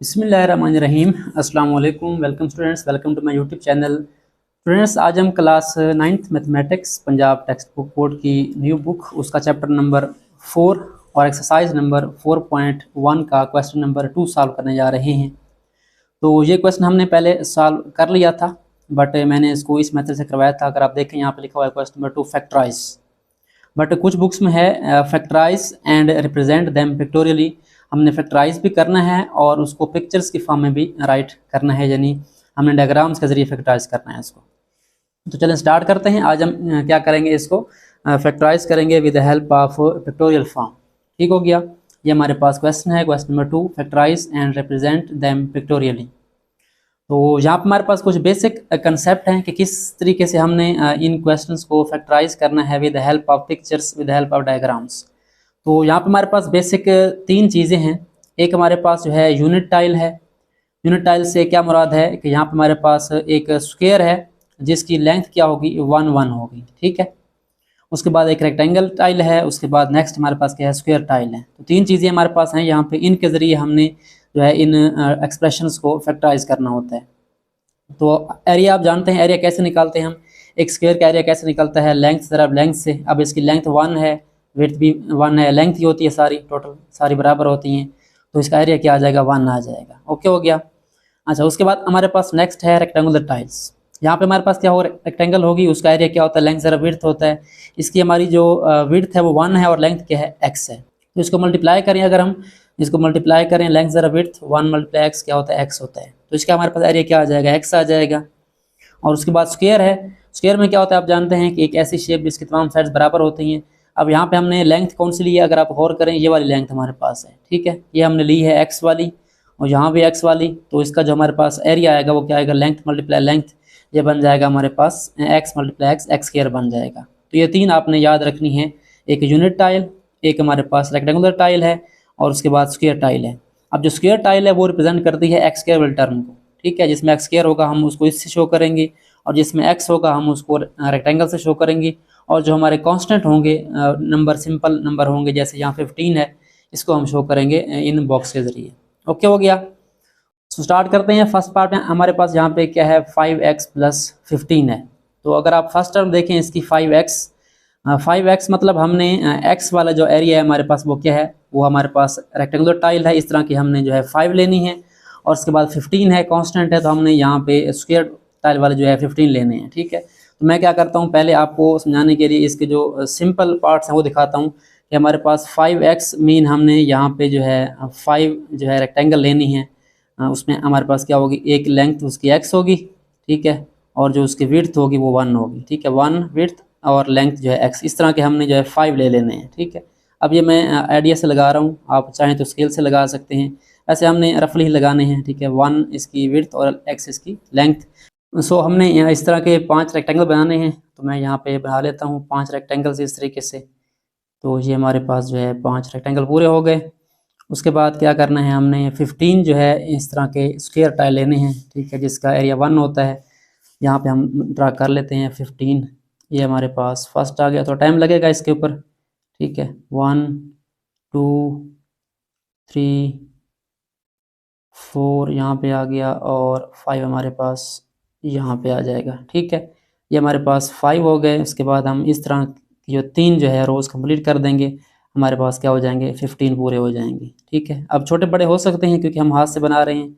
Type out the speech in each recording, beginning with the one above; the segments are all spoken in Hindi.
बिस्मिल्लाहिर्रहमानिर्रहीम। अस्सलाम वालेकुम। Welcome students, welcome to my YouTube channel. Students, आज हम class 9th mathematics Punjab textbook board की न्यू बुक उसका चैप्टर नंबर 4 और एक्सरसाइज नंबर 4.1 का क्वेश्चन नंबर 2 सॉल्व करने जा रहे हैं। तो ये क्वेश्चन हमने पहले सॉल्व कर लिया था, बट मैंने इसको इस मेथड से करवाया था। अगर आप देखें यहाँ पे लिखा हुआ है क्वेश्चन नंबर 2 फैक्टराइज, बट कुछ बुक्स में है factorise and represent them pictorially. हमने फैक्टराइज भी करना है और उसको पिक्चर्स की फॉर्म में भी राइट करना है, यानी हमने डायग्राम्स के जरिए फैक्टराइज करना है इसको। तो चलें स्टार्ट करते हैं। आज हम क्या करेंगे, इसको फैक्टराइज करेंगे with the help of pictorial form. ठीक हो गया। ये हमारे पास क्वेश्चन है, question number 2 factorise and represent them pictorially. तो यहाँ पर हमारे पास कुछ बेसिक कंसेप्ट हैं कि किस तरीके से हमने इन क्वेश्चंस को फैक्टराइज करना है with the help of pictures, with the help of diagrams. तो यहाँ पे हमारे पास बेसिक 3 चीज़ें हैं। एक हमारे पास जो है यूनिट टाइल है। यूनिट टाइल से क्या मुराद है कि यहाँ पे हमारे पास एक स्क्वायर है जिसकी लेंथ क्या होगी 1 होगी। ठीक है। उसके बाद एक रेक्टेंगल टाइल है, उसके बाद नेक्स्ट हमारे पास क्या है, स्क्वायर टाइल है। तो 3 चीज़ें हमारे पास हैं यहाँ पे। इनके ज़रिए हमने जो है इन एक्सप्रेशंस को फैक्टराइज करना होता है। तो एरिया आप जानते हैं, एरिया कैसे निकालते हैं हम। एक स्क्वायर का एरिया कैसे निकलता है, लेंथ ज़रा लेंथ से। अब इसकी लेंथ 1 है, विड्थ भी 1 है, लेंथ ही होती है सारी, टोटल सारी बराबर होती हैं, तो इसका एरिया क्या आ जाएगा, 1 आ जाएगा। ओके हो गया। अच्छा, उसके बाद हमारे पास नेक्स्ट है रेक्टेंगुलर टाइल्स। यहाँ पे हमारे पास क्या हो, रेक्टेंगल होगी, उसका एरिया क्या होता है, लेंथ ज़रा विड्थ होता है। इसकी हमारी जो विड्थ है वो 1 है और लेंथ क्या है, x है। तो इसको मल्टीप्लाई करें, अगर हम इसको मल्टीप्लाई करें, लेंथ ज़रा विड्थ 1 × x क्या होता है, x होता है। तो इसका हमारे पास एरिया क्या आ जाएगा, x आ जाएगा। और उसके बाद स्क्वायर है। स्क्वायर में क्या होता है, आप जानते हैं कि एक ऐसी शेप जिसकी तमाम साइड्स बराबर होती हैं। अब यहाँ पे हमने लेंथ कौन सी ली है, अगर आप गौर करें, ये वाली लेंथ हमारे पास है। ठीक है, ये हमने ली है x वाली और यहाँ भी x वाली। तो इसका जो हमारे पास एरिया आएगा वो क्या आएगा, लेंथ मल्टीप्लाई लेंथ, ये बन जाएगा हमारे पास x × x, x स्क्वायर बन जाएगा। तो ये 3 आपने याद रखनी है। एक यूनिट टाइल, एक हमारे पास रेक्टेंगुलर टाइल है और उसके बाद स्क्वायर टाइल है। अब जो स्क्वायर टाइल है वो रिप्रेजेंट करती है x स्क्वायर वाले टर्म को। ठीक है, जिसमें x स्क्वायर होगा हम उसको इससे शो करेंगे और जिसमें x होगा हम उसको रेक्टेंगल से शो करेंगे। और जो हमारे कांस्टेंट होंगे, नंबर सिंपल नंबर होंगे, जैसे यहाँ 15 है, इसको हम शो करेंगे इन बॉक्स के ज़रिए। ओके हो गया। तो स्टार्ट करते हैं। फर्स्ट पार्ट में हमारे पास यहाँ पे क्या है, 5x + 15 है। तो अगर आप फर्स्ट टर्म देखें इसकी 5x मतलब हमने x वाला जो एरिया है हमारे पास वो क्या है, वो हमारे पास रेक्टेंगुलर टाइल है, इस तरह की हमने जो है 5 लेनी है। और उसके बाद 15 है, कांस्टेंट है, तो हमने यहाँ पे स्क्वायर टाइल वाले जो है 15 लेने हैं। ठीक है। तो मैं क्या करता हूँ, पहले आपको समझाने के लिए इसके जो सिंपल पार्ट्स हैं वो दिखाता हूँ कि हमारे पास 5x मीन हमने यहाँ पे जो है 5 जो है रेक्टेंगल लेनी है। उसमें हमारे पास क्या होगी, एक लेंथ उसकी x होगी। ठीक है, और जो उसकी विड्थ होगी वो 1 होगी। ठीक है, 1 विड्थ और लेंथ जो है x, इस तरह के हमने जो है 5 ले लेने हैं। ठीक है। अब ये मैं आइडिया से लगा रहा हूँ, आप चाहें तो स्केल से लगा सकते हैं, ऐसे हमने रफली ही लगाने हैं। ठीक है, 1 इसकी विड्थ और x इसकी लेंथ। सो हमने इस तरह के 5 रेक्टेंगल बनाने हैं। तो मैं यहाँ पे बना लेता हूँ 5 रेक्टेंगल्स इस तरीके से। तो ये हमारे पास जो है 5 रेक्टेंगल पूरे हो गए। उसके बाद क्या करना है, हमने 15 जो है इस तरह के स्क्वायर टाइल लेने हैं। ठीक है, जिसका एरिया 1 होता है। यहाँ पे हम ड्रा कर लेते हैं 15। ये हमारे पास फर्स्ट आ गया, तो टाइम लगेगा इसके ऊपर। ठीक है, 1 2 3 4 यहाँ पे आ गया और 5 हमारे पास यहाँ पे आ जाएगा। ठीक है, ये हमारे पास 5 हो गए। उसके बाद हम इस तरह की जो 3 जो है रोज़ कंप्लीट कर देंगे, हमारे पास क्या हो जाएंगे, 15 पूरे हो जाएंगे। ठीक है, अब छोटे बड़े हो सकते हैं क्योंकि हम हाथ से बना रहे हैं,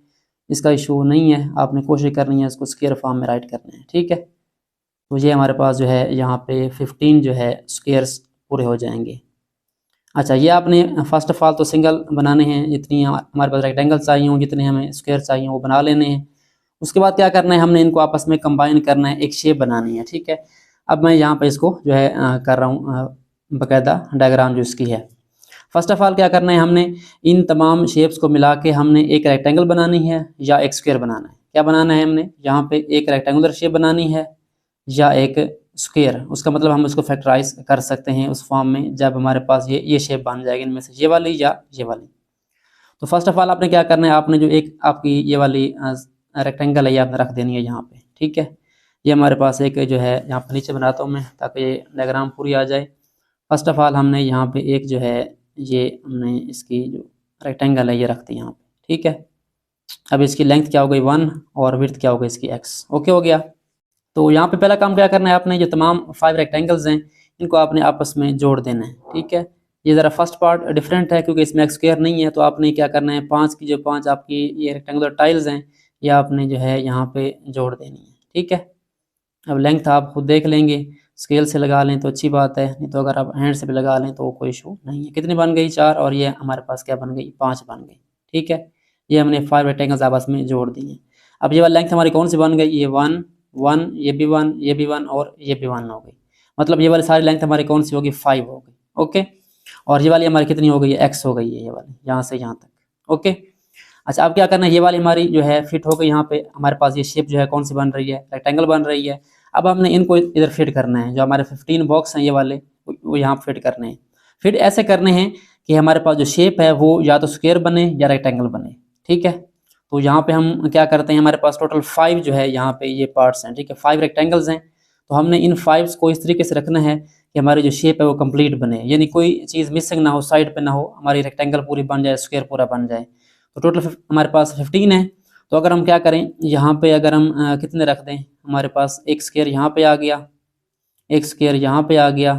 इसका इशू नहीं है। आपने कोशिश करनी है इसको स्क्वायर फॉर्म में राइट करना है। ठीक है, तो ये हमारे पास जो है यहाँ पे 15 जो है स्क्वायर्स पूरे हो जाएंगे। अच्छा, ये आपने फर्स्ट ऑफ ऑल तो सिंगल बनाने हैं, जितनी हमारे पास रेक्टेंगल चाहिए हों, जितने हमें स्क्वायर चाहिए वो बना लेने हैं। उसके बाद क्या करना है, हमने इनको आपस में कंबाइन करना है, एक शेप बनानी है। ठीक है, अब मैं यहाँ पे इसको जो है कर रहा हूँ बाकायदा डायग्राम जो इसकी है। फर्स्ट ऑफ ऑल क्या करना है, हमने इन तमाम शेप्स को मिला के हमने एक रेक्टेंगल बनानी है या एक स्क्वायर बनाना है। क्या बनाना है, हमने यहाँ पे एक रेक्टेंगुलर शेप बनानी है या एक स्क्वायर। उसका मतलब हम उसको फैक्टराइज कर सकते हैं उस फॉर्म में जब हमारे पास ये शेप बन जाएगी, इनमें से ये वाली या ये वाली। तो फर्स्ट ऑफ ऑल आपने क्या करना है, आपने जो एक आपकी ये वाली रेक्टेंगल है ये आपने रख देनी है यहाँ पे। ठीक है, ये हमारे पास एक जो है, यहाँ पर नीचे बनाता हूँ मैं ताकि ये डायग्राम पूरी आ जाए। फर्स्ट ऑफ ऑल हमने यहाँ पे एक जो है ये हमने इसकी जो रेक्टेंगल है ये रख दी यहाँ पे। ठीक है, अब इसकी लेंथ क्या हो गई 1 और विड्थ क्या हो गई इसकी x। ओके हो गया। तो यहाँ पे पहला काम क्या करना है आपने, जो तमाम 5 रेक्टेंगल्स हैं इनको आपने आपस में जोड़ देना है। ठीक है, ये ज़रा फर्स्ट पार्ट डिफरेंट है क्योंकि इसमें एक्स स्क्वायर नहीं है, तो आपने क्या करना है 5 की जो 5 आपकी ये रेक्टेंगुलर टाइल्स हैं ये आपने जो है यहाँ पे जोड़ देनी है। ठीक है, अब लेंथ आप खुद देख लेंगे, स्केल से लगा लें तो अच्छी बात है, नहीं तो अगर आप हैंड से भी लगा लें तो कोई इशू नहीं है। कितनी बन गई 4 और ये हमारे पास क्या बन गई 5 बन गई। ठीक है, ये हमने 5 रेक्टेंगल्स आपस में जोड़ दिए। अब ये वाली लेंथ हमारी कौन सी बन गई, ये 1 1, ये भी 1, ये भी 1 और ये भी 1 हो गई। मतलब ये वाली सारी लेंथ हमारी कौन सी होगी 5 हो गई। ओके, और ये वाली हमारी कितनी हो गई है x हो गई है, ये वाली यहाँ से यहाँ तक। ओके, अच्छा अब क्या करना है, ये वाली हमारी जो है फिट हो गई यहाँ पे, हमारे पास ये शेप जो है कौन सी बन रही है, रेक्टेंगल बन रही है। अब हमने इनको इधर फिट करना है, जो हमारे 15 बॉक्स हैं ये वाले वो यहाँ फिट करने हैं। फिट ऐसे करने हैं कि हमारे पास जो शेप है वो या तो स्क्वायर बने या रेक्टेंगल बने। ठीक है, तो यहाँ पे हम क्या करते हैं, हमारे पास टोटल 5 जो है यहाँ पे ये पार्ट्स हैं। ठीक है, 5 रेक्टेंगल्स हैं, तो हमने इन 5 को इस तरीके से रखना है कि हमारी जो शेप है वो कंप्लीट बने, यानी कोई चीज़ मिसिंग ना हो, साइड पे ना हो, हमारी रेक्टेंगल पूरी बन जाए, स्क्वायर पूरा बन जाए। तो टोटल हमारे पास 15 है। तो अगर हम क्या करें, यहाँ पे अगर हम कितने रख दें, हमारे पास एक स्क्वायर यहाँ पे आ गया, एक स्क्वायर यहाँ पे आ गया।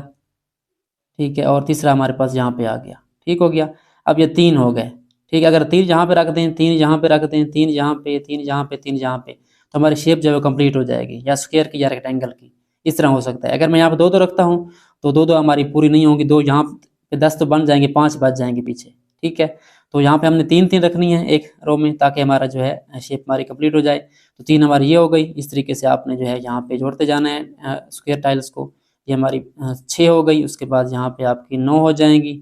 ठीक है, और तीसरा हमारे पास यहाँ पे आ गया। ठीक हो गया, अब ये 3 हो गए। ठीक है, अगर 3 यहाँ पे रख दें, 3 यहाँ पे रख दें, 3 यहाँ पे, 3 यहाँ पे, 3 यहाँ पे, तो हमारी शेप जो है वो कंप्लीट हो जाएगी, या स्क्वायर की या रेक्टेंगल की। इस तरह हो सकता है। अगर मैं यहाँ पे 2-2 रखता हूँ तो 2-2 हमारी पूरी नहीं होंगी, 2 यहाँ पे 10 तो बन जाएंगे, 5 बच जाएंगे पीछे। ठीक है, तो यहाँ पे हमने 3-3 रखनी है एक रो में, ताकि हमारा जो है शेप हमारी कंप्लीट हो जाए। तो 3 हमारी ये हो गई। इस तरीके से आपने जो है यहाँ पे जोड़ते जाना है स्क्वायर टाइल्स को। ये हमारी 6 हो गई, उसके बाद यहाँ पे आपकी 9 हो जाएंगी।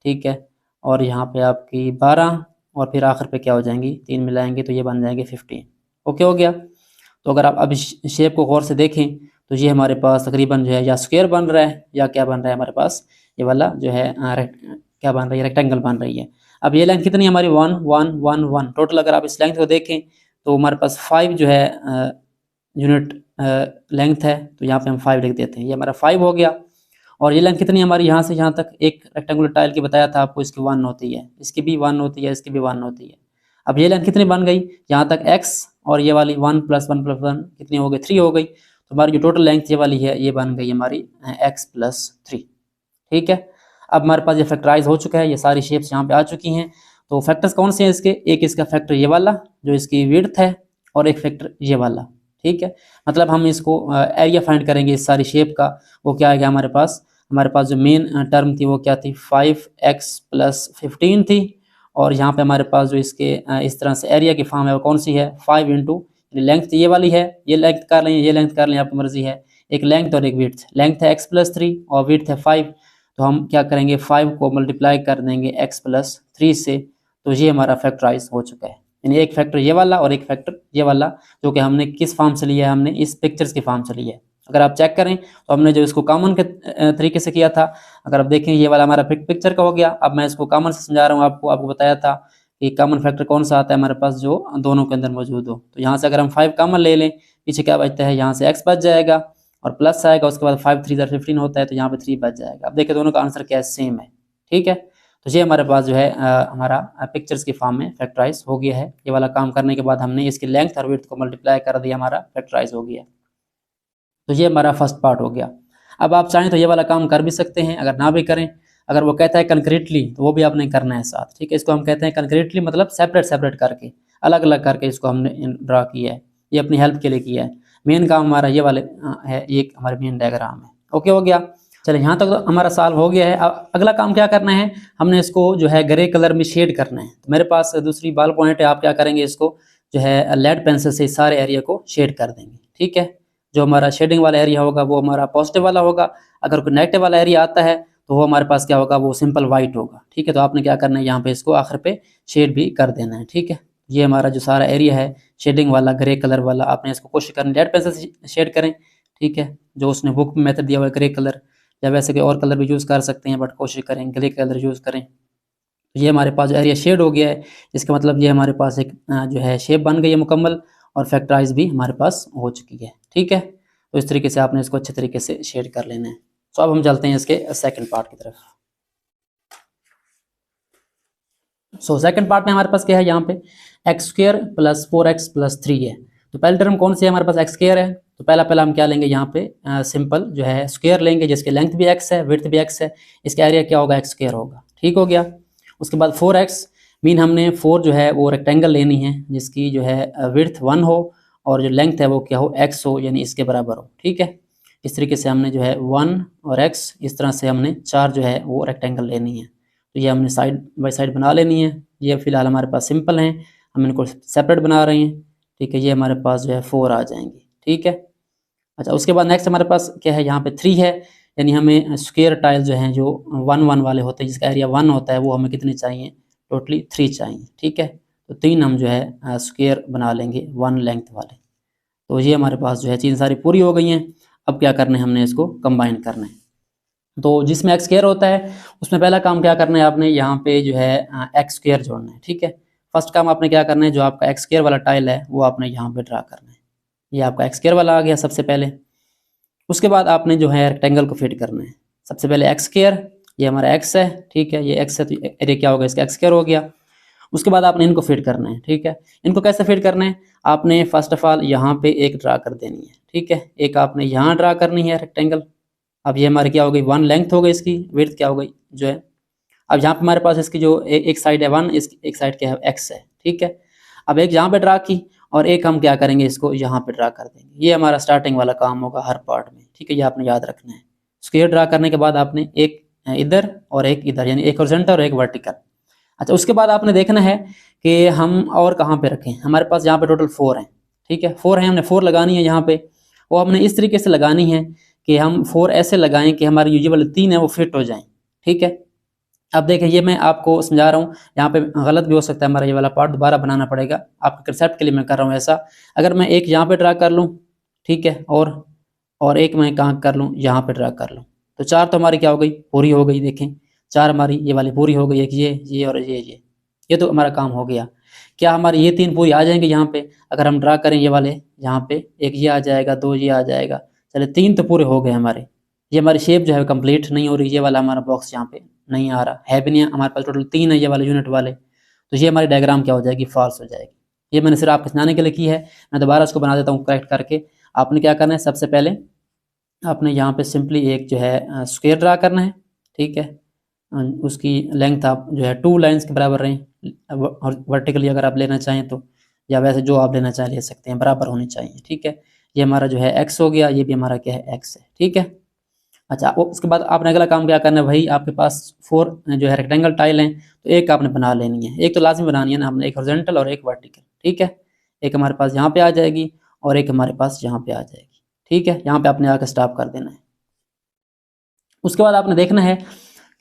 ठीक है, और यहाँ पे आपकी 12, और फिर आखिर पे क्या हो जाएंगी, 3 मिलाएंगे तो ये बन जाएंगे 15। ओके हो गया। तो अगर आप अब इस शेप को गौर से देखें तो ये हमारे पास तकरीबन जो है या स्क्वायर बन रहा है या क्या बन रहा है, हमारे पास ये वाला जो है क्या बन रही है, रेक्टेंगल बन रही है। अब ये लेंथ कितनी हमारी 1 1 1 1 टोटल। अगर आप इस लेंथ को देखें तो हमारे पास 5 जो है यूनिट लेंथ है, तो यहाँ पे हम 5 लिख देते हैं, ये हमारा 5 हो गया। और ये लेंथ कितनी हमारी यहाँ से यहाँ तक, एक रेक्टेंगुलर टाइल की बताया था आपको, इसकी 1 होती है, इसकी भी 1 होती है, इसकी भी 1 होती है। अब ये लेंथ कितनी बन गई यहाँ तक x, और ये वाली 1 + 1 + 1 कितनी हो गई 3 हो गई। तो हमारी जो टोटल लेंथ ये वाली है ये बन गई हमारी x + 3। ठीक है, अब हमारे पास ये फैक्टराइज हो चुका है, ये सारी शेप्स यहाँ पे आ चुकी हैं। तो फैक्टर्स कौन से हैं इसके, एक इसका फैक्टर ये वाला जो इसकी विड्थ है, और एक फैक्टर ये वाला। ठीक है, मतलब हम इसको एरिया फाइंड करेंगे इस सारी शेप का, वो क्या आएगा हमारे पास जो मेन टर्म थी वो क्या थी 5x + 15 थी। और यहाँ पे हमारे पास जो इसके इस तरह से एरिया की फॉर्म है वो कौन सी है 5 इंटू लेंथ ये वाली है, ये लेंथ कर लें, ये लेंथ कर लें, आपकी मर्जी है। एक लेंथ और एक विड्थ, लेंथ है x + 3 और विड्थ है 5। तो हम क्या करेंगे 5 को मल्टीप्लाई कर देंगे x + 3 से, तो ये हमारा फैक्टराइज हो चुका है। यानी एक फैक्टर ये वाला और एक फैक्टर ये वाला, जो कि हमने किस फॉर्म से लिया है, हमने इस पिक्चर्स की फॉर्म से लिया है। अगर आप चेक करें तो हमने जो इसको कॉमन के तरीके से किया था, अगर आप देखें ये वाला हमारा पिक्चर का हो गया। अब मैं इसको कॉमन से समझा रहा हूँ आपको बताया था कि कॉमन फैक्टर कौन सा आता है हमारे पास जो दोनों के अंदर मौजूद हो। तो यहाँ से अगर हम 5 कॉमन ले लें, पीछे क्या बचता है, यहाँ से x बच जाएगा और प्लस आएगा, उसके बाद 5 3 15 होता है, तो यहाँ पे 3 बच जाएगा। अब देखिए दोनों का आंसर क्या है, सेम है। ठीक है, तो ये हमारे पास जो है हमारा पिक्चर्स की फॉर्म में फैक्टराइज हो गया है। ये वाला काम करने के बाद हमने इसकी लेंथ और विड्थ को मल्टीप्लाई कर दिया, हमारा फैक्टराइज हो गया। तो ये हमारा फर्स्ट पार्ट हो गया। अब आप चाहें तो ये वाला काम कर भी सकते हैं, अगर ना भी करें, अगर वो कहता है कंक्रीटली तो वो भी आपने करना है साथ। ठीक है, इसको हम कहते हैं कंक्रीटली, मतलब सेपरेट करके, अलग अलग करके इसको हमने ड्रा किया है, ये अपनी हेल्प के लिए किया है। मेन काम हमारा ये वाले है, ये हमारे मेन डायग्राम है। ओके हो गया, चलिए यहाँ तक तो हमारा सॉल्व हो गया है। अब अगला काम क्या करना है, हमने इसको जो है ग्रे कलर में शेड करना है। तो मेरे पास दूसरी बॉल पॉइंट है, आप क्या करेंगे, इसको जो है लेड पेंसिल से सारे एरिया को शेड कर देंगे। ठीक है, जो हमारा शेडिंग वाला एरिया होगा वो हमारा पॉजिटिव वाला होगा, अगर कोई नेगेटिव वाला एरिया आता है तो वो हमारे पास क्या होगा, वो सिंपल वाइट होगा। ठीक है, तो आपने क्या करना है, यहाँ पे इसको आखिर पे शेड भी कर देना है। ठीक है, ये हमारा जो सारा एरिया है शेडिंग वाला ग्रे कलर वाला, आपने इसको कोशिश करनी लेड पेंसिल से शेड करें। ठीक है, जो उसने बुक में मेथड दिया हुआ है ग्रे कलर, या वैसे कोई और कलर भी यूज़ कर सकते हैं, बट कोशिश करें ग्रे कलर यूज़ करें। तो ये हमारे पास जो एरिया शेड हो गया है, इसका मतलब ये हमारे पास एक जो है शेप बन गई है मुकम्मल, और फैक्टराइज भी हमारे पास हो चुकी है। ठीक है, तो इस तरीके से आपने इसको अच्छे तरीके से शेड कर लेना है। तो अब हम चलते हैं इसके सेकंड पार्ट की तरफ। सो सेकंड पार्ट में हमारे पास क्या है, यहाँ पे x square plus 4x plus 3 है। तो पहले टर्म कौन सी है, हमारे पास एक्स स्क्र है। तो पहला हम क्या लेंगे, यहाँ पे सिंपल जो है स्क्वायर लेंगे, जिसकी लेंथ भी x है, विड्थ भी x है, इसका एरिया क्या होगा, एक्स स्क्र होगा। ठीक हो गया। उसके बाद 4x मीन हमने 4 जो है वो रेक्टेंगल लेनी है, जिसकी जो है विड्थ 1 हो और जो लेंथ है वो क्या हो, x हो, यानी इसके बराबर हो। ठीक है, इस तरीके से हमने जो है 1 और x, इस तरह से हमने 4 जो है वो रेक्टेंगल लेनी है। तो ये हमने साइड बाय साइड बना लेनी है। ये फिलहाल हमारे पास सिंपल हैं, हम इनको सेपरेट बना रहे हैं। ठीक है, ये हमारे पास जो है 4 आ जाएंगे। ठीक है, अच्छा उसके बाद नेक्स्ट हमारे पास क्या है, यहाँ पे 3 है, यानी हमें स्क्वायर टाइल जो हैं, जो 1 1 वाले होते हैं, जिसका एरिया 1 होता है, वो हमें कितने चाहिए, टोटली 3 चाहिए। ठीक है, तो 3 हम जो है स्क्वायर बना लेंगे 1 लेंथ वाले। तो ये हमारे पास जो है चीज़ें सारी पूरी हो गई हैं। अब क्या करना है, हमने इसको कंबाइन करना है। तो जिसमें एक्स स्क्वायर होता है उसमें पहला काम क्या करना है, आपने यहाँ पे जो है एक्स स्क्वायर जोड़ना है। ठीक है, फर्स्ट काम आपने क्या करना है, जो आपका एक्स स्क्वायर वाला टाइल है वो आपने यहाँ पे ड्रा करना है। ये आपका एक्स स्क्वायर वाला आ गया सबसे पहले। उसके बाद आपने जो है रेक्टेंगल को फिट करना है। सबसे पहले एक्स स्क्वायर, ये हमारा एक्स है। ठीक है, ये एक्स है तो एरिया क्या होगा, इसका एक्स स्क्वायर हो गया। उसके बाद आपने इनको फिट करना है। ठीक है, इनको कैसे फिट करना है, आपने फर्स्ट ऑफ ऑल यहाँ पे एक ड्रा कर देनी है। ठीक है, एक आपने यहाँ ड्रा करनी है रेक्टेंगल। अब ये हमारी क्या हो गई, 1 लेंथ हो गई, इसकी विड्थ क्या हो गई जो है। अब यहाँ पे हमारे पास इसकी जो एक साइड है 1, इसकी एक साइड क्या है, x है। ठीक है, अब एक यहाँ पे ड्रा की और एक हम क्या करेंगे, इसको यहाँ पे ड्रा कर देंगे। ये हमारा स्टार्टिंग वाला काम होगा हर पार्ट में। ठीक है, ये आपने याद रखना है। स्क्वायर ड्रा करने के बाद आपने एक इधर और एक इधर, यानी एक हॉरिजॉन्टल और एक वर्टिकल। अच्छा, उसके बाद आपने देखना है कि हम और कहाँ पे रखें। हमारे पास यहाँ पे टोटल 4 हैं। ठीक है, 4 हैं, हमने 4 लगानी है यहाँ पे। वो हमने इस तरीके से लगानी है कि हम 4 ऐसे लगाएं कि हमारी ये वाले 3 है वो फिट हो जाएं। ठीक है, अब देखें, ये मैं आपको समझा रहा हूँ, यहाँ पे गलत भी हो सकता है, हमारा ये वाला पार्ट दोबारा बनाना पड़ेगा। आपके कंसेप्ट के लिए मैं कर रहा हूँ ऐसा। अगर मैं एक यहाँ पे ड्रा कर लूँ, ठीक है, और एक मैं कहाँ कर लूँ, यहाँ पे ड्रा कर लूँ, तो 4 तो हमारी क्या हो गई, पूरी हो गई। देखें 4 हमारी ये वाली पूरी हो गई, एक ये और ये तो हमारा काम हो गया। क्या हमारी ये 3 पूरी आ जाएंगे यहाँ पे, अगर हम ड्रा करें ये वाले, यहाँ पे एक ये आ जाएगा, 2 ये आ जाएगा, चले 3 तो पूरे हो गए हमारे। ये हमारी शेप जो है कंप्लीट नहीं हो रही, ये वाला हमारा बॉक्स यहाँ पे नहीं आ रहा है भी नहीं, हमारे पास टोटल 3 है ये वाले यूनिट वाले। तो ये हमारी डायग्राम क्या हो जाएगी, फॉल्स हो जाएगी। ये मैंने सिर्फ आपको समझाने के लिए की है, मैं दोबारा इसको बना देता हूँ करेक्ट करके। आपने क्या करना है, सबसे पहले आपने यहाँ पे सिंपली एक जो है स्क्वायर ड्रा करना है। ठीक है, उसकी लेंथ आप जो है 2 लाइन्स के बराबर रहें, और वर्टिकली अगर आप लेना चाहें तो, या वैसे जो आप लेना चाहें ले सकते हैं, बराबर होनी चाहिए। ठीक है, ये हमारा जो है एक्स हो गया, ये भी हमारा क्या है, एक्स है। ठीक है, अच्छा उसके बाद आपने अगला काम क्या करना है भाई, आपके पास 4 जो है रेक्टेंगल टाइल हैं, तो एक आपने बना लेनी है। एक तो लाजमी बनानी है ना हमने, एक हॉरिजॉन्टल और एक वर्टिकल। ठीक है, एक हमारे पास यहाँ पे आ जाएगी और एक हमारे पास यहाँ पे आ जाएगी। ठीक है, यहाँ पे आपने आकर स्टॉप कर देना है। उसके बाद आपने देखना है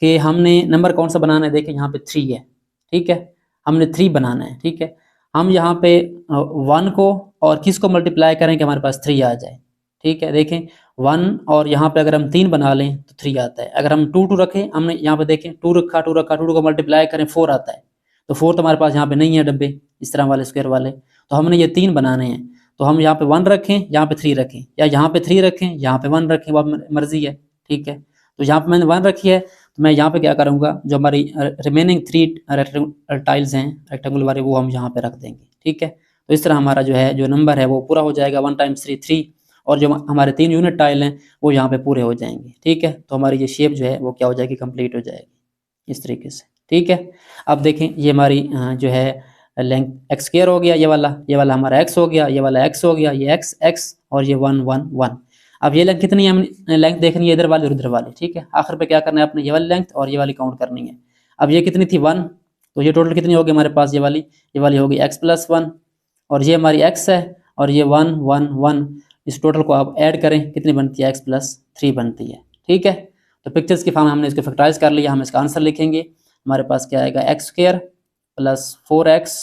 कि हमने नंबर कौन सा बनाना है। देखिए यहाँ पे 3 है। ठीक है, हमने 3 बनाना है। ठीक है, हम यहाँ पे 1 को और किसको मल्टीप्लाई करें कि हमारे पास 3 आ जाए। ठीक है, देखें 1 और यहाँ पे अगर हम 3 बना लें तो 3 आता है। अगर हम 2 रखें, हमने यहाँ पे देखें 2 रखा 2 को मल्टीप्लाई करें 4 आता है। तो 4 तो हमारे पास यहाँ पे नहीं है डब्बे इस तरह वाले स्क्वायर वाले, तो हमने ये 3 बनाने हैं। तो हम यहाँ पे 1 रखें, यहाँ पे 3 रखें, या यहाँ पे 3 रखें, यहाँ पे 1 रखें, वो मर्जी है। ठीक है, तो यहाँ पे मैंने 1 रखी है, तो मैं यहाँ पे क्या करूँगा, जो हमारी रिमेनिंग 3 टाइल्स हैं रेक्टेंगल वाले, वो हम यहाँ पे रख देंगे। ठीक है, तो इस तरह हमारा जो है जो नंबर है वो पूरा हो जाएगा, 1 टाइम्स 3 3, और जो हमारे 3 यूनिट टाइल हैं वो यहाँ पे पूरे हो जाएंगे। ठीक है, तो हमारी ये शेप जो है वो क्या हो जाएगी, कंप्लीट हो जाएगी इस तरीके से। ठीक है, अब देखें ये हमारी जो है लेंथ एक्स स्क्वायर हो गया, ये वाला हमारा एक्स हो गया, ये वाला एक्स हो गया, ये एक्स एक्स और ये 1 1 1। अब ये लेंथ कितनी है, हमने लेंथ देखनी है इधर वाली और इधर वाली। ठीक है, आखिर पे क्या करना है, आपने ये वाली लेंथ और ये वाली काउंट करनी है। अब ये कितनी थी 1, तो ये टोटल कितनी होगी हमारे पास, ये वाली होगी x+1, और ये हमारी x है, और ये 1 1 1। इस टोटल को आप ऐड करें, कितनी बनती है, x+3 बनती है। ठीक है, तो पिक्चर्स की फॉर्म में हमने इसको फैक्टराइज कर लिया। हम इसका आंसर लिखेंगे, हमारे पास क्या आएगा, x² + 4x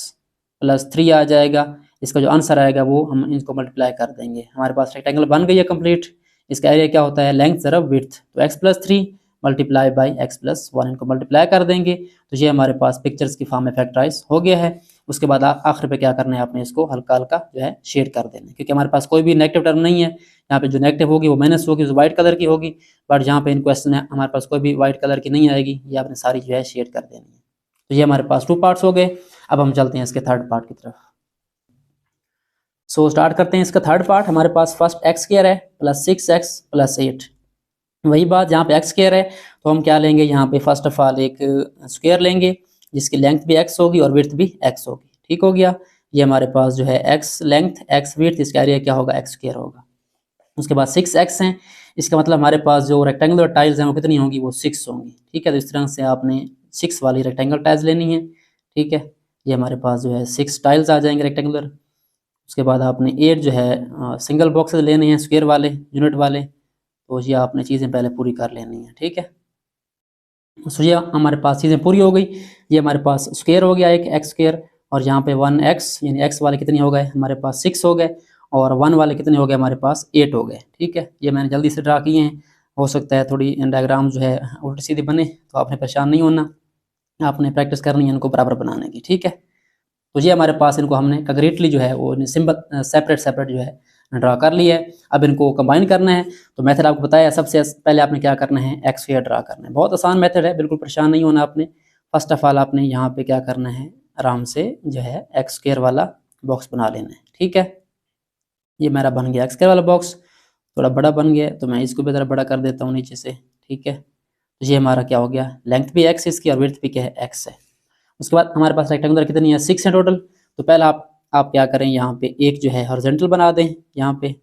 + 3 आ जाएगा। इसका जो आंसर आएगा वो हम इनको मल्टीप्लाई कर देंगे। हमारे पास रेक्टेंगल बन गई है कंप्लीट। इसका एरिया क्या होता है, लेंथ ज़रा विड्थ, तो x+3 मल्टीप्लाई बाई x+1, इनको मल्टीप्लाई कर देंगे तो ये हमारे पास पिक्चर्स की फॉर्म में फैक्टराइज हो गया है। उसके बाद आखिर पे क्या करना है, आपने इसको हल्का हल्का जो है शेड कर देना है, क्योंकि हमारे पास कोई भी नेगेटिव टर्म नहीं है। यहाँ पे जो नेगेटिव होगी वो माइनस होगी, जो व्हाइट कलर की होगी, बट यहाँ पे इन क्वेश्चन है हमारे पास कोई भी व्हाइट कलर की नहीं आएगी। ये आपने सारी जो है शेड कर देनी है। तो ये हमारे पास 2 पार्ट्स हो गए। अब हम चलते हैं इसके थर्ड पार्ट की तरफ। सो स्टार्ट करते हैं इसका थर्ड पार्ट। हमारे पास फर्स्ट एक्स स्क्वायर है प्लस 6x प्लस 8। वही बात, जहाँ पे एक्स स्क्वायर है तो हम क्या लेंगे, यहाँ पे फर्स्ट ऑफ ऑल एक स्क्वायर लेंगे जिसकी लेंथ भी x होगी और विड्थ भी x होगी। ठीक हो गया। ये हमारे पास जो है x लेंथ x विड्थ, इसका एरिया क्या होगा, x स्क्वायर होगा। उसके बाद 6x हैं, इसका मतलब हमारे पास जो रेक्टेंगुलर टाइल्स हैं वो कितनी होंगी, वो 6 होंगी। ठीक है, तो इस तरह से आपने 6 वाली रेक्टेंगल टाइल्स लेनी है। ठीक है, ये हमारे पास जो है 6 टाइल्स आ जाएंगे रेक्टेंगुलर। उसके बाद आपने 8 जो है सिंगल बॉक्सेस लेने हैं स्क्वायर वाले, यूनिट वाले। तो ये आपने चीज़ें पहले पूरी कर लेनी है। ठीक है, सो ये हमारे पास चीज़ें पूरी हो गई। ये हमारे पास स्क्वायर हो गया एक एक्स स्क्वायर, और यहाँ पे 1x यानी x वाले कितने हो गए हमारे पास 6 हो गए, और 1 वाले कितने हो गए हमारे पास 8 हो गए। ठीक है, ये मैंने जल्दी से ड्रा किए हैं, हो सकता है थोड़ी डायग्राम जो है उल्टी सीधी बने, तो आपने परेशान नहीं होना, आपने प्रैक्टिस करनी है इनको बराबर बनाने की। ठीक है, तो ये हमारे पास इनको हमने कंक्रीटली जो है वो सिंबल सेपरेट सेपरेट जो है ड्रा कर लिया है। अब इनको कंबाइन करना है, तो मेथड आपको बताया, सबसे पहले आपने क्या करना है, एक्स स्क्वायर ड्रा करना है। बहुत आसान मेथड है, बिल्कुल परेशान नहीं होना आपने। फर्स्ट ऑफ ऑल आपने यहाँ पे क्या करना है, आराम से जो है एक्स स्क्वायर वाला बॉक्स बना लेना है। ठीक है, ये मेरा बन गया एक्स स्क्वायर वाला बॉक्स, थोड़ा बड़ा बन गया तो मैं इसको भी ज़रा बड़ा कर देता हूँ नीचे से। ठीक है, तो ये हमारा क्या हो गया, लेंथ भी एक्स इसकी और विड्थ भी क्या है, एक्स है। उसके बाद हमारे पास रेक्टेंगुलर कितनी है, 6 है टोटल। तो पहला आप क्या करें, यहाँ पे एक जो है हॉरिजॉन्टल बना दें यहाँ पे,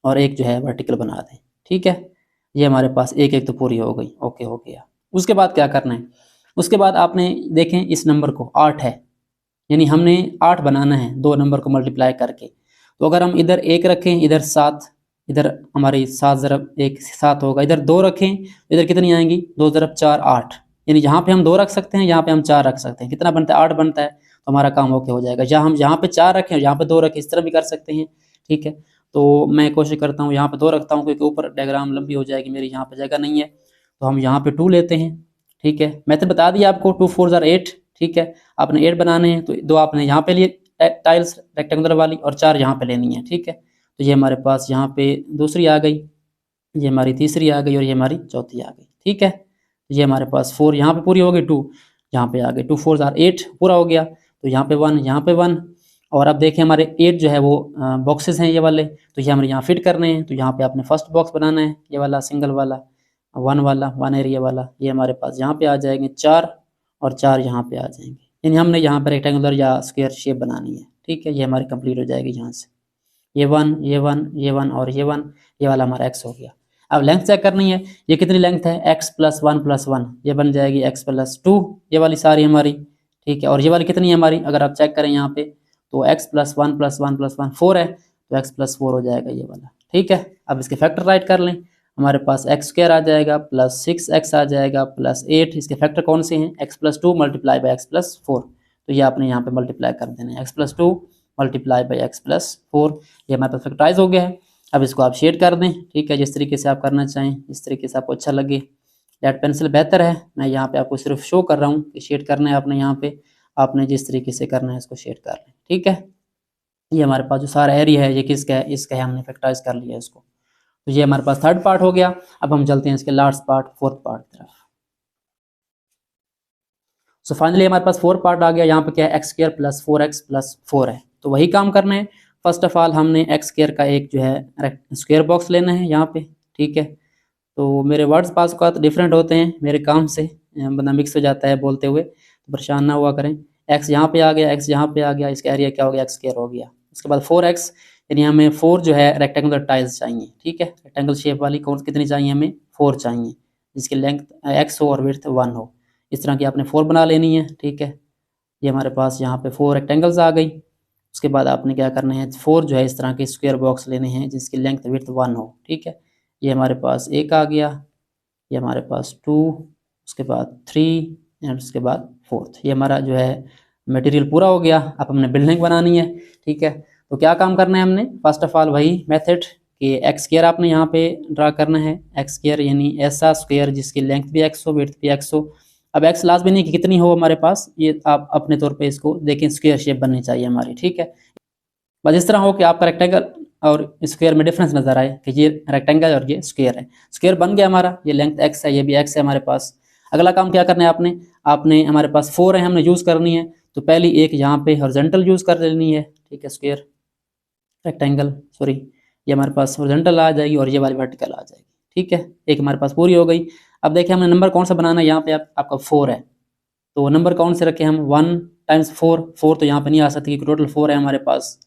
और एक जो है वर्टिकल बना दें। ठीक है, ये हमारे पास एक एक तो पूरी हो गई, ओके हो गया। उसके बाद क्या करना है, उसके बाद आपने देखें इस नंबर को 8 है, यानी हमने 8 बनाना है 2 नंबर को मल्टीप्लाई करके। तो अगर हम इधर 1 रखें, इधर 7, इधर हमारी 7 ज़रब 1 7 होगा, इधर 2 रखें, इधर कितनी आएंगी, 2 ज़रब 4 8, यानी यहाँ पे हम 2 रख सकते हैं, यहाँ पे हम 4 रख सकते हैं। कितना बनता है, 8 बनता है, तो हमारा काम ओके हो जाएगा। या हम यहाँ पे 4 रखें और यहाँ पे 2 रखें, इस तरह भी कर सकते हैं। ठीक है, तो मैं कोशिश करता हूँ यहाँ पे 2 रखता हूँ, क्योंकि ऊपर डायग्राम लंबी हो जाएगी मेरी, यहाँ पे जगह नहीं है, तो हम यहाँ पे 2 लेते हैं। ठीक है, मैथड बता दिया आपको, 2 4 ज़ार 8। ठीक है, आपने 8 बनाने हैं, तो 2 आपने यहाँ पे लिए टाइल्स रेक्टेंगुलर वाली, और 4 यहाँ पे लेनी है। ठीक है, तो ये हमारे पास यहाँ पे दूसरी आ गई, ये हमारी तीसरी आ गई, और ये हमारी चौथी आ गई। ठीक है, ये हमारे पास 4 यहाँ पे पूरी हो गई, 2 यहाँ पे आ गई, 2 4 ज़ार 8 पूरा हो गया। तो यहाँ पे 1, यहाँ पे 1, और अब देखें हमारे 8 जो है वो बॉक्सेस हैं ये वाले, तो ये हमारे यहाँ फिट करने हैं। तो यहाँ पे आपने फर्स्ट बॉक्स बनाना है, ये वाला सिंगल वाला 1 वाला 1 एरिया वाला, ये हमारे पास यहाँ पे आ जाएंगे 4, और 4 यहाँ पे आ जाएंगे, यानी हमने यहाँ पर रेक्टेंगुलर या स्क्वायर शेप बनानी है। ठीक है, ये हमारी कंप्लीट हो जाएगी यहाँ से, ये 1 ये 1 ये 1 और ये 1, ये वाला हमारा x हो गया। अब लेंथ चेक करनी है, ये कितनी लेंथ है, x प्लस 1 प्लस 1, ये बन जाएगी x प्लस 2, ये वाली सारी हमारी। ठीक है, और ये वाली कितनी है हमारी, अगर आप चेक करें यहाँ पे, तो x प्लस 1 प्लस 1 प्लस 1 4 है, तो x प्लस 4 हो जाएगा ये वाला। ठीक है, अब इसके फैक्टर राइट कर लें, हमारे पास एक्स स्क्वायर आ जाएगा प्लस 6x आ जाएगा प्लस 8, इसके फैक्टर कौन से हैं, x plus 2 multiply by x plus 4, तो ये आपने यहाँ पे मल्टीप्लाई कर देना है, x plus 2 multiply by x plus 4, ये हमारे पास फैक्टराइज हो गया है। अब इसको आप शेड कर दें। ठीक है, जिस तरीके से आप करना चाहें, जिस तरीके से आपको अच्छा लगे, लेड पेंसिल बेहतर है, मैं यहाँ पे आपको सिर्फ शो कर रहा हूँ कि शेड करना है आपने, यहाँ पे आपने जिस तरीके से करना है इसको शेड कर लें। ठीक है, ये हमारे पास जो सारा एरिया है ये किसका है, इसका है, हमने फैक्टराइज कर लिया है इसको। तो ये हमारे पास थर्ड पार्ट हो गया। अब हम चलते हैं इसके लास्ट पार्ट, फोर्थ पार्ट की तरफ। सो फाइनली हमारे पास 4 पार्ट आ गया। यहाँ पे क्या है, x square plus 4x plus 4 है, तो वही काम करना है। फर्स्ट ऑफ ऑल हमने एक्स स्क्वायर का एक जो है स्क्वायर बॉक्स लेना है यहाँ पे। ठीक है, तो मेरे वर्ड्स पास का डिफरेंट होते हैं, मेरे काम से बंदा मिक्स हो जाता है बोलते हुए, तो परेशान ना हुआ करें। एक्स यहाँ पे आ गया, एक्स यहाँ पे आ गया, इसका एरिया क्या हो गया, एक्स स्क्वायर हो गया। उसके बाद 4x, यानी हमें 4 जो है रेक्टेंगुलर टाइल्स चाहिए। ठीक है, रेक्टेंगल शेप वाली कौन कितनी चाहिए, हमें 4 चाहिए, जिसकी लेंथ x हो और विड्थ 1 हो। इस तरह की आपने 4 बना लेनी है। ठीक है, ये हमारे पास यहाँ पे 4 रेक्टेंगल्स आ गई। उसके बाद आपने क्या करना है, 4 जो है इस तरह के स्क्वायर बॉक्स लेने हैं जिसकी लेंथ विड्थ 1 हो। ठीक है, ये हमारे पास 1 आ गया, ये हमारे पास 2, उसके बाद 3 एंड उसके बाद 4th। ये हमारा जो है मटेरियल पूरा हो गया। अब हमने बिल्डिंग बनानी है। ठीक है, तो क्या काम करना है हमने, फर्स्ट ऑफ ऑल वही मेथड कि एक्स स्क्वायर आपने यहाँ पे ड्रा करना है। एक्स स्क्वायर यानी ऐसा स्क्वायर जिसकी लेंथ भी x हो, विड्थ भी x हो। अब x लास्ट भी नहीं कि कितनी हो हमारे पास, ये आप अपने तौर पे इसको देखें, स्क्वायर शेप बननी चाहिए हमारी। ठीक है, बस इस तरह हो कि आपका रेक्टेंगल और स्क्वायर में डिफरेंस नजर आए कि ये रेक्टेंगल और ये स्क्वायर है। स्क्वायर बन गया हमारा, ये लेंथ x है, ये भी x है हमारे पास। अगला काम क्या करना है आपने, आपने हमारे पास 4 है, हमने यूज़ करनी है, तो पहली एक यहाँ पे हॉरिजॉन्टल यूज़ कर लेनी है, ठीक है, स्क्वायर रेक्टेंगल सॉरी, ये हमारे पास हॉरिजॉन्टल आ जाएगी और ये वाली वर्टिकल आ जाएगी, ठीक है, एक हमारे पास पूरी हो गई। अब देखिए हमने नंबर कौन सा बनाना है, यहाँ पे आपका 4 है, तो नंबर कौन से रखें हम, 1 टाइम्स 4, 4 तो यहाँ पे नहीं आ सकती क्योंकि टोटल 4 है हमारे पास,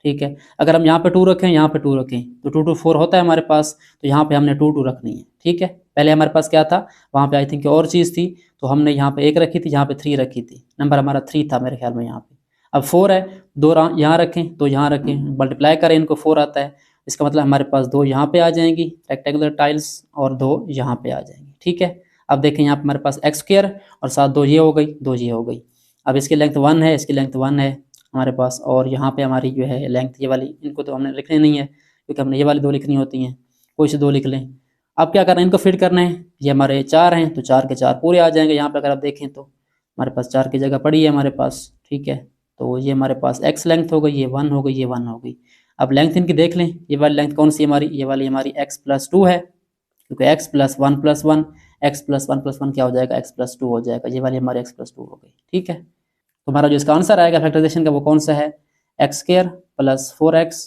ठीक है। अगर हम यहाँ पे 2 रखें, यहाँ पे 2 रखें, तो 2 2 4 होता है हमारे पास, तो यहाँ पे हमने 2 2 रखनी है, ठीक है। पहले हमारे पास क्या था, वहाँ पे आई थिंक और चीज़ थी, तो हमने यहाँ पे 1 रखी थी, यहाँ पे 3 रखी थी, नंबर हमारा 3 था मेरे ख्याल में यहाँ पे। अब 4 है, 2 यहाँ रखें, 2 यहाँ रखें, मल्टीप्लाई करें इनको, 4 आता है, इसका मतलब हमारे पास 2 यहाँ पे आ जाएंगी रेक्टेंगुलर टाइल्स और 2 यहाँ पे आ जाएंगी, ठीक है। अब देखें यहाँ पे हमारे पास एक्स स्क्वायर और साथ 2 ये हो गई, 2 ये हो गई। अब इसकी लेंथ 1 है, इसकी लेंथ 1 है हमारे पास, और यहाँ पे हमारी जो है लेंथ ये वाली, इनको तो हमने लिखने नहीं है क्योंकि हमने ये वाली 2 लिखनी होती हैं, कोई से 2 लिख लें। अब क्या करना है, इनको फिट करना है, ये हमारे 4 हैं तो 4 के 4 पूरे आ जाएंगे। यहाँ पे अगर आप देखें तो हमारे पास 4 की जगह पड़ी है हमारे पास, ठीक है। तो ये हमारे पास एक्स लेंथ हो गई, ये 1 हो गई, ये 1 हो गई। अब लेंथ इनकी देख लें, ये वाली लेंथ कौन सी हमारी, ये वाली हमारी x+2 है, क्योंकि x + 1 + 1, x + 1 + 1 क्या हो जाएगा, x+2 हो जाएगा, ये वाली हमारी x+2 हो गई, ठीक है। तो हमारा जो इसका आंसर आएगा फैक्टराइजेशन का वो कौन सा है, x² + 4x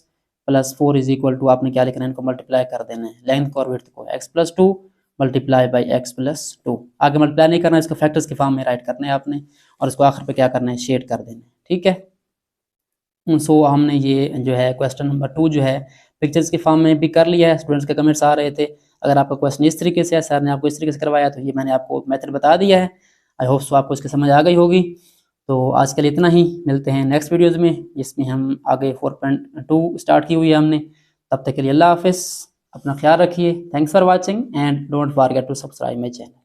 + 4 = आपने क्या लिखना है, इनको मल्टीप्लाई कर देना है लेंथ को और विड्थ को, x+2 × x+2। आगे मल्टीप्लाई नहीं करना है, इसको फैक्टर्स के फॉर्म में राइट करना है आपने, और इसको आखिर पे क्या करना है, शेड कर देना है, ठीक है। सो हमने ये जो है क्वेश्चन नंबर 2 जो है पिक्चर्स के फॉर्म में भी कर लिया है। स्टूडेंट्स के कमेंट्स आ रहे थे, अगर आपका क्वेश्चन इस तरीके से है, सर ने आपको इस तरीके से करवाया, तो ये मैंने आपको मेथड बता दिया है। आई होप सो आपको इसकी समझ आ गई होगी। तो आज के लिए इतना ही, मिलते हैं नेक्स्ट वीडियोज़ में, जिसमें हम आगे 4.2 स्टार्ट की हुई है हमने। तब तक के लिए अल्लाह हाफिज़, अपना ख्याल रखिए, thanks for watching and don't forget to subscribe my channel.